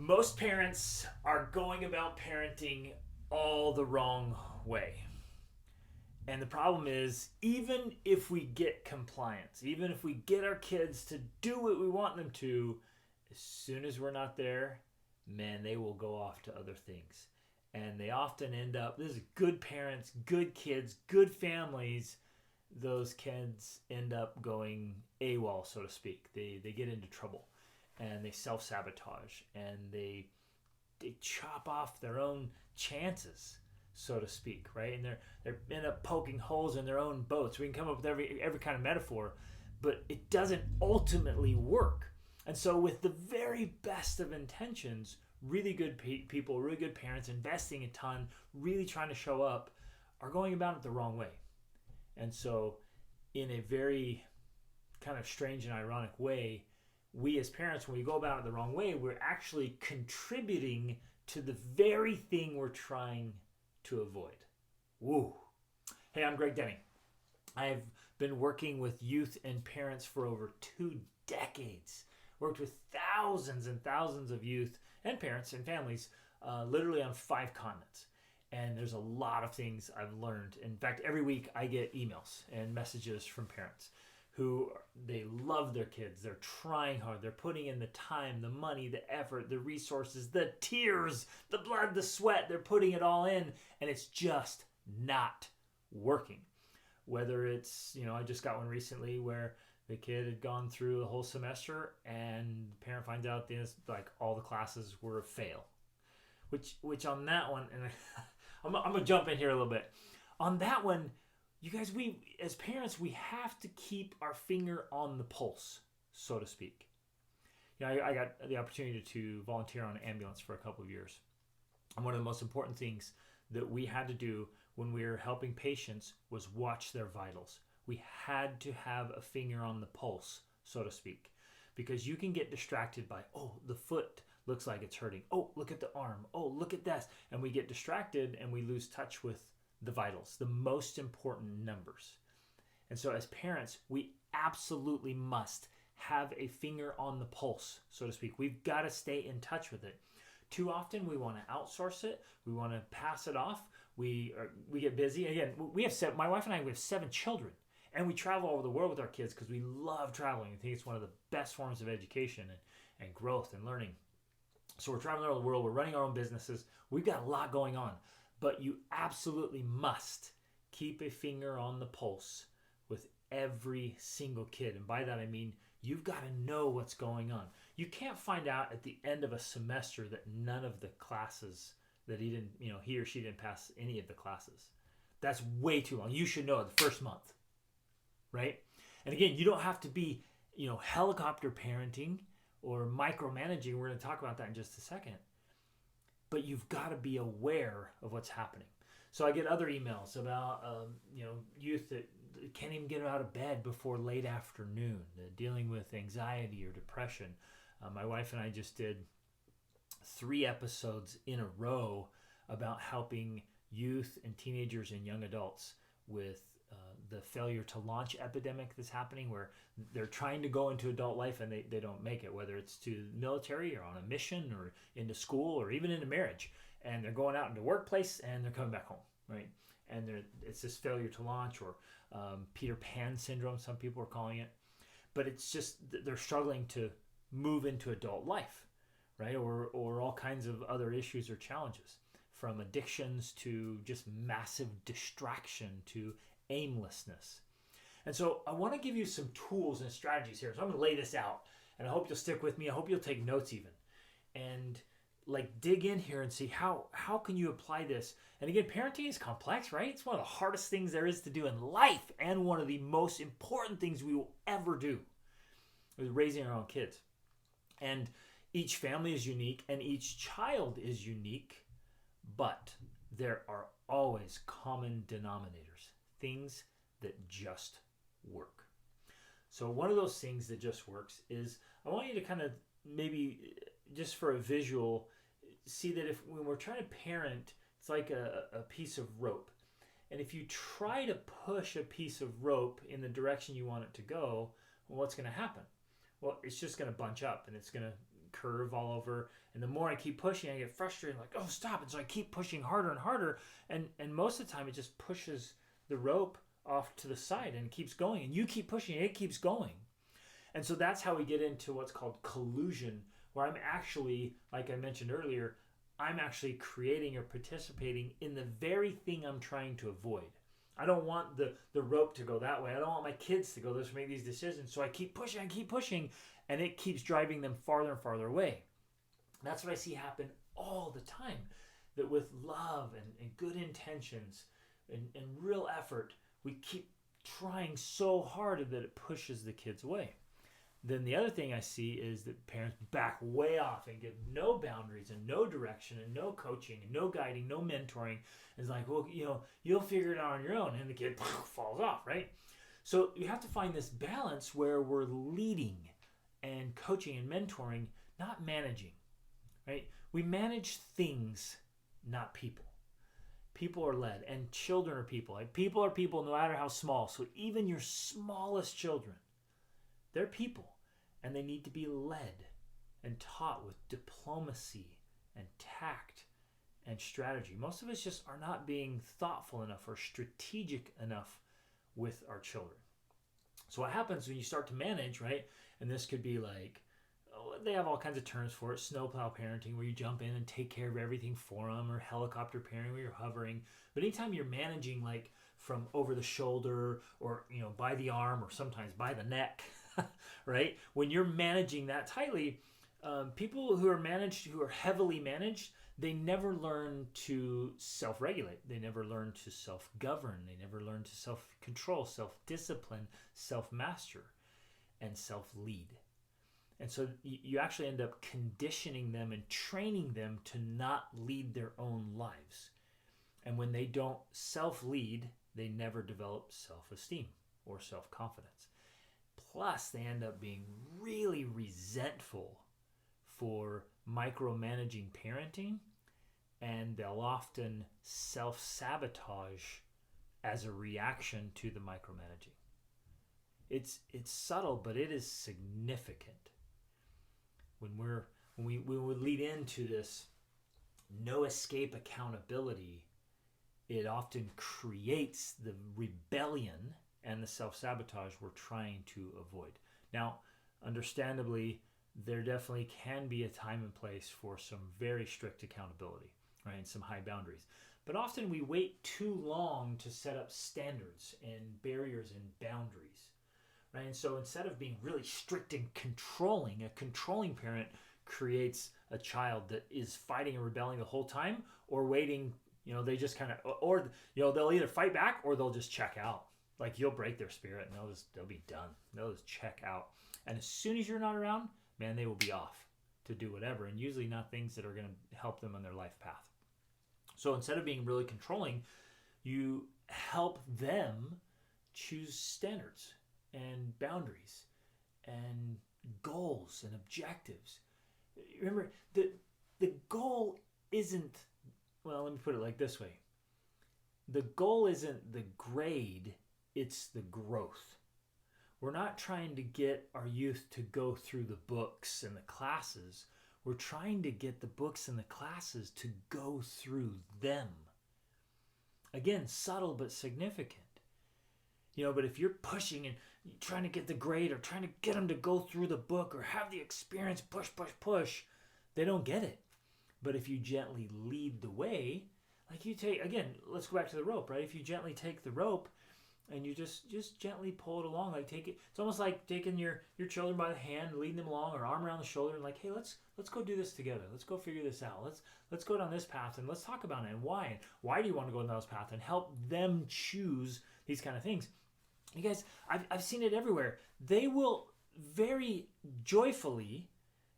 Most parents are going about parenting all the wrong way. And the problem is, even if we get compliance, even if we get our kids to do what we want them to, as soon as we're not there, man, they will go off to other things. And they often end up, this is good parents, good kids, good families. Those kids end up going AWOL, so to speak. They get into trouble and they self-sabotage and they chop off their own chances, so to speak, right? And they end up poking holes in their own boats. We can come up with every kind of metaphor, but it doesn't ultimately work. And so with the very best of intentions, really good people, really good parents, investing a ton, really trying to show up, are going about it the wrong way. And so in a very kind of strange and ironic way, we as parents, when we go about it the wrong way, we're actually contributing to the very thing we're trying to avoid. Woo. Hey, I'm Demi. I've been working with youth and parents for over 2 decades. Worked with thousands and thousands of youth and parents and families, literally on 5 continents. And there's a lot of things I've learned. In fact, every week I get emails and messages from parents who they love their kids. They're trying hard. They're putting in the time, the money, the effort, the resources, the tears, the blood, the sweat. They're putting it all in, and it's just not working. Whether it's, I just got one recently where the kid had gone through the whole semester and the parent finds out like all the classes were a fail. Which on that one, and I'm going to jump in here a little bit. On that one, you guys, we as parents, we have to keep our finger on the pulse, so to speak. I got the opportunity to volunteer on an ambulance for a couple of years. And one of the most important things that we had to do when we were helping patients was watch their vitals. We had to have a finger on the pulse, so to speak, because you can get distracted by, the foot looks like it's hurting. Oh, look at the arm. Oh, look at this. And we get distracted and we lose touch with the vitals, the most important numbers. And so as parents, we absolutely must have a finger on the pulse, so to speak. We've got to stay in touch with it. Too often we want to outsource it. We want to pass it off. We get busy. Again, my wife and I, we have 7 children. And we travel all over the world with our kids because we love traveling. I think it's one of the best forms of education and growth and learning. So we're traveling all over the world. We're running our own businesses. We've got a lot going on. But you absolutely must keep a finger on the pulse with every single kid. And by that I mean you've got to know what's going on. You can't find out at the end of a semester that none of the classes that he or she didn't pass any of the classes. That's way too long. You should know the first month, right? And again, you don't have to be, helicopter parenting or micromanaging. We're going to talk about that in just a second. But you've got to be aware of what's happening. So I get other emails about, youth that can't even get out of bed before late afternoon, dealing with anxiety or depression. My wife and I just did 3 episodes in a row about helping youth and teenagers and young adults with the failure to launch epidemic that's happening, where they're trying to go into adult life and they don't make it, whether it's to the military or on a mission or into school or even into marriage. And they're going out into workplace and they're coming back home, right? And it's this failure to launch, or Peter Pan syndrome, some people are calling it. But it's just they're struggling to move into adult life, right? Or all kinds of other issues or challenges, from addictions to just massive distraction to aimlessness. And so I want to give you some tools and strategies here. So I'm going to lay this out, and I hope you'll stick with me. I hope you'll take notes even, and dig in here and see how can you apply this. And again, parenting is complex, right? It's one of the hardest things there is to do in life, and one of the most important things we will ever do is raising our own kids. And each family is unique and each child is unique, but there are always common denominators, things that just work. So one of those things that just works is, I want you to kind of maybe just for a visual, see that when we're trying to parent, it's like a piece of rope. And if you try to push a piece of rope in the direction you want it to go, well, what's going to happen? Well, it's just going to bunch up and it's going to curve all over. And the more I keep pushing, I get frustrated, like, oh, stop. And so I keep pushing harder and harder. And most of the time, it just pushes the rope off to the side and it keeps going. And you keep pushing, it keeps going. And so that's how we get into what's called collusion, where I'm actually, like I mentioned earlier, I'm actually creating or participating in the very thing I'm trying to avoid. I don't want the rope to go that way. I don't want my kids to go this way, make these decisions. So I keep pushing, and it keeps driving them farther and farther away. That's what I see happen all the time, that with love and good intentions and real effort, we keep trying so hard that it pushes the kids away. Then the other thing I see is that parents back way off and give no boundaries and no direction and no coaching and no guiding, no mentoring. It's like, well, you'll figure it out on your own, and the kid falls off, right? So you have to find this balance where we're leading and coaching and mentoring, not managing, right? We manage things, not people. People are led, and children are people. Like, people are people no matter how small. So even your smallest children, they're people, and they need to be led and taught with diplomacy and tact and strategy. Most of us just are not being thoughtful enough or strategic enough with our children. So what happens when you start to manage, right? And this could be like, they have all kinds of terms for it. Snowplow parenting, where you jump in and take care of everything for them, or helicopter parenting, where you're hovering. But anytime you're managing, like from over the shoulder, or by the arm, or sometimes by the neck, right? When you're managing that tightly, people who are heavily managed, they never learn to self-regulate. They never learn to self-govern. They never learn to self-control, self-discipline, self-master, and self-lead. And so you actually end up conditioning them and training them to not lead their own lives. And when they don't self-lead, they never develop self-esteem or self-confidence. Plus, they end up being really resentful for micromanaging parenting, and they'll often self-sabotage as a reaction to the micromanaging. It's subtle, but it is significant. When we lead into this no escape accountability, it often creates the rebellion and the self-sabotage we're trying to avoid. Now, understandably, there definitely can be a time and place for some very strict accountability, right, and some high boundaries. But often we wait too long to set up standards and barriers and boundaries, right? And so instead of being really strict and controlling, a controlling parent creates a child that is fighting and rebelling the whole time, or waiting, they just kind of, or they'll either fight back or they'll just check out. Like, you'll break their spirit and they'll be done. They'll just check out. And as soon as you're not around, man, they will be off to do whatever, and usually not things that are going to help them on their life path. So instead of being really controlling, you help them choose standards and boundaries and goals and objectives. Remember, the goal isn't, well, let me put it like this way. The goal isn't the grade, it's the growth. We're not trying to get our youth to go through the books and the classes. We're trying to get the books and the classes to go through them. Again, subtle but significant. But if you're pushing and trying to get the grade, or trying to get them to go through the book or have the experience, push, they don't get it. But if you gently lead the way, like you take, again, let's go back to the rope, right? If you gently take the rope and you just gently pull it along, like take it, it's almost like taking your children by the hand, leading them along, or arm around the shoulder, and like, hey, let's go do this together. Let's go figure this out. Let's go down this path, and let's talk about it, and why do you want to go down this path, and help them choose these kind of things. You guys, I've seen it everywhere. They will very joyfully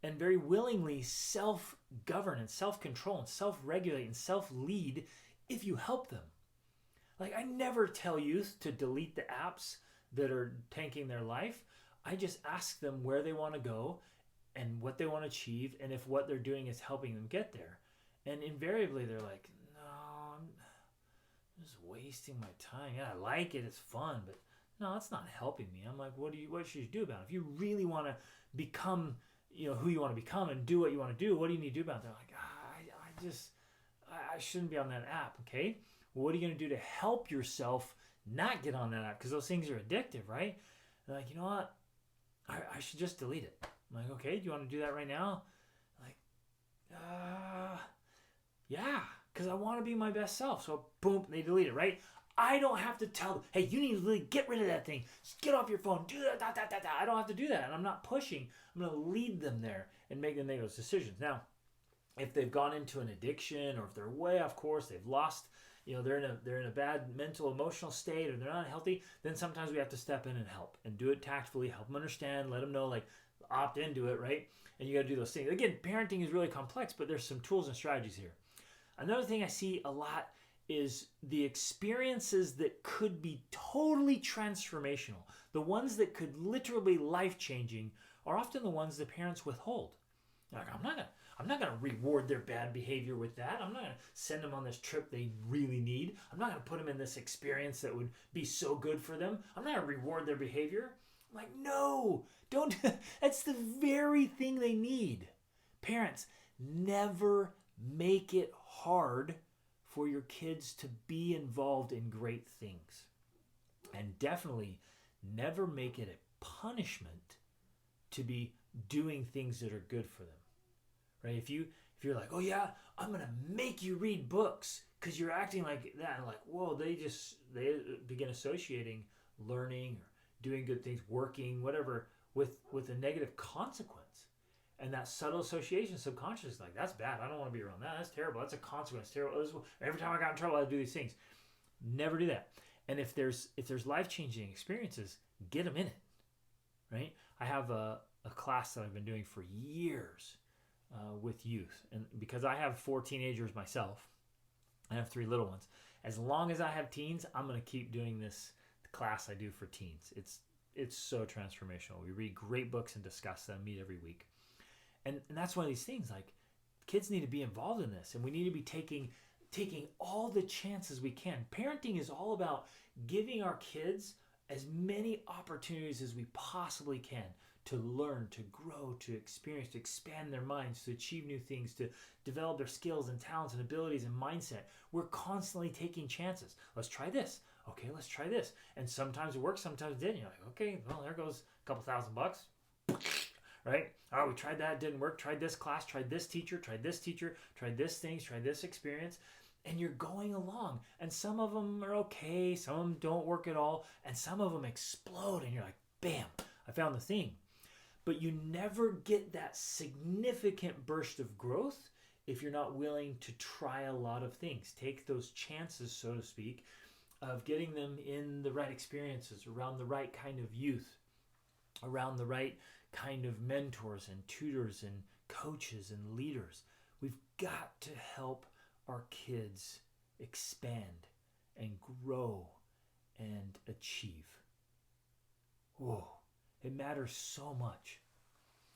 and very willingly self-govern and self-control and self-regulate and self-lead if you help them. Like, I never tell youth to delete the apps that are tanking their life. I just ask them where they want to go and what they want to achieve, and if what they're doing is helping them get there. And invariably they're like, no, I'm just wasting my time. Yeah, I like it, it's fun, but no, it's not helping me. I'm like, what should you do about it? If you really want to become, who you want to become and do what you want to do. What do you need to do about that? Like, I shouldn't be on that app. Okay. Well, what are you going to do to help yourself not get on that app? Because those things are addictive, right? They're like, you know what? I should just delete it. I'm like, okay, do you want to do that right now? Like, yeah, because I want to be my best self. So boom, they delete it, right? I don't have to tell them, hey, you need to really get rid of that thing. Just get off your phone. Do that. I don't have to do that. And I'm not pushing. I'm going to lead them there and make them make those decisions. Now, if they've gone into an addiction, or if they're way off course, they've lost, they're in a bad mental, emotional state, or they're not healthy, then sometimes we have to step in and help and do it tactfully, help them understand, let them know, like, opt into it, right? And you got to do those things. Again, parenting is really complex, but there's some tools and strategies here. Another thing I see a lot is the experiences that could be totally transformational. The ones that could literally be life-changing are often the ones the parents withhold. They're like, I'm not gonna reward their bad behavior with that. I'm not gonna send them on this trip they really need. I'm not gonna put them in this experience that would be so good for them. I'm not gonna reward their behavior. I'm like, no, don't. That's the very thing they need. Parents, never make it hard for your kids to be involved in great things. And definitely never make it a punishment to be doing things that are good for them. Right? If you're like, oh yeah, I'm gonna make you read books because you're acting like that, and like, whoa, they begin associating learning or doing good things, working, whatever, with a negative consequence. And that subtle association, subconscious, like, that's bad. I don't want to be around that. That's terrible. That's a consequence. Terrible. Every time I got in trouble, I'd do these things. Never do that. And if there's life-changing experiences, get them in it. Right? I have a class that I've been doing for years with youth, and because I have 4 teenagers myself, I have 3 little ones. As long as I have teens, I'm going to keep doing this class I do for teens. It's so transformational. We read great books and discuss them, meet every week. And that's one of these things, like, kids need to be involved in this, and we need to be taking all the chances we can. Parenting is all about giving our kids as many opportunities as we possibly can to learn, to grow, to experience, to expand their minds, to achieve new things, to develop their skills and talents and abilities and mindset. We're constantly taking chances. Let's try this. Okay, let's try this. And sometimes it works, sometimes it didn't. You're like, okay, well, there goes a couple $1,000. Right? All right, we tried that, it didn't work. Tried this class, tried this teacher, tried this things, tried this experience. And you're going along. And some of them are okay, some of them don't work at all, and some of them explode. And you're like, bam, I found the thing. But you never get that significant burst of growth if you're not willing to try a lot of things. Take those chances, so to speak, of getting them in the right experiences, around the right kind of youth, around the right kind of mentors and tutors and coaches and leaders. We've got to help our kids expand and grow and achieve. Whoa, it matters so much.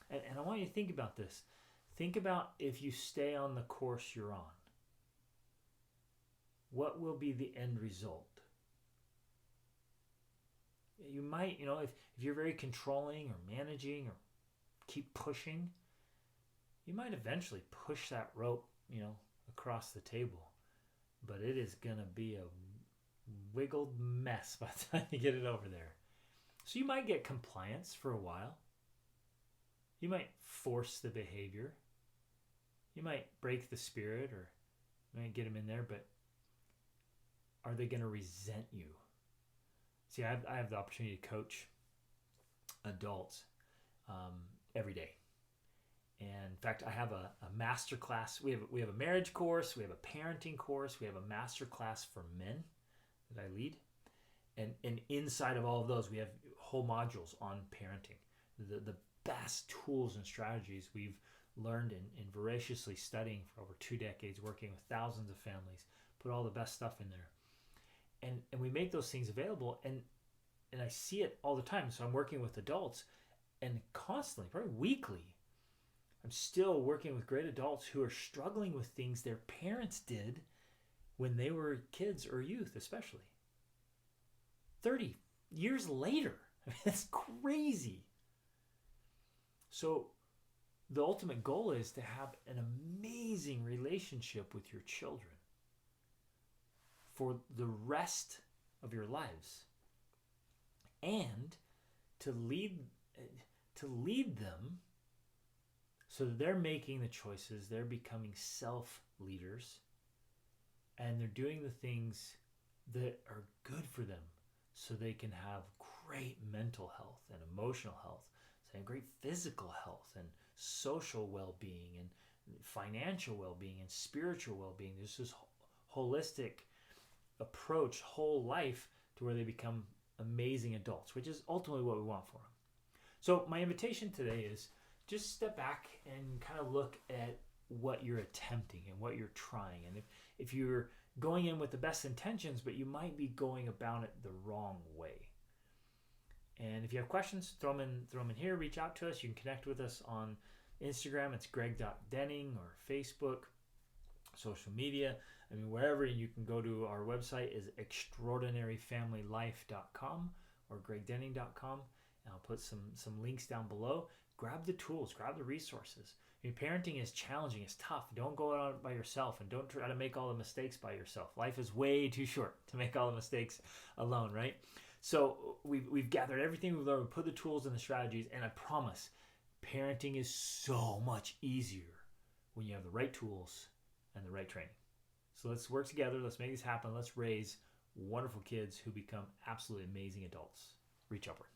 And I want you to think about this. Think about if you stay on the course you're on. What will be the end result? You might, if you're very controlling or managing or keep pushing, you might eventually push that rope, across the table. But it is going to be a wiggled mess by the time you get it over there. So you might get compliance for a while. You might force the behavior. You might break the spirit, or you might get them in there, but are they going to resent you? See, I have the opportunity to coach adults every day. And in fact, I have a MASTERCLASS. We have a marriage course, we have a parenting course, we have a MASTERCLASS for men that I lead. And inside of all of those, we have whole modules on parenting. The best tools and strategies we've learned in voraciously studying for over 2 decades, working with thousands of families, put all the best stuff in there. And we make those things available, and I see it all the time. So I'm working with adults, and constantly, probably weekly, I'm still working with great adults who are struggling with things their parents did when they were kids or youth, especially 30 years later. I mean, that's crazy. So the ultimate goal is to have an amazing relationship with your children for the rest of your lives, and to lead them so that they're making the choices, they're becoming self-leaders, and they're doing the things that are good for them so they can have great mental health and emotional health, and great physical health and social well-being and financial well-being and spiritual well-being. There's this holistic approach, whole life, to where they become amazing adults, which is ultimately what we want for them. So my invitation today is just step back and kind of look at what you're attempting and what you're trying. And if you're going in with the best intentions, but you might be going about it the wrong way. And if you have questions, throw them in here. Reach out to us. You can connect with us on Instagram. It's greg.denning, or Facebook, social media. I mean, wherever. You can go to our website is extraordinaryfamilylife.com or gregdenning.com. And I'll put some links down below. Grab the tools, grab the resources. I mean, parenting is challenging, it's tough. Don't go out by yourself, and don't try to make all the mistakes by yourself. Life is way too short to make all the mistakes alone, right? So we've gathered everything we've learned, put the tools and the strategies, and I promise parenting is so much easier when you have the right tools and the right training. So let's work together. Let's make this happen. Let's raise wonderful kids who become absolutely amazing adults. Reach upward.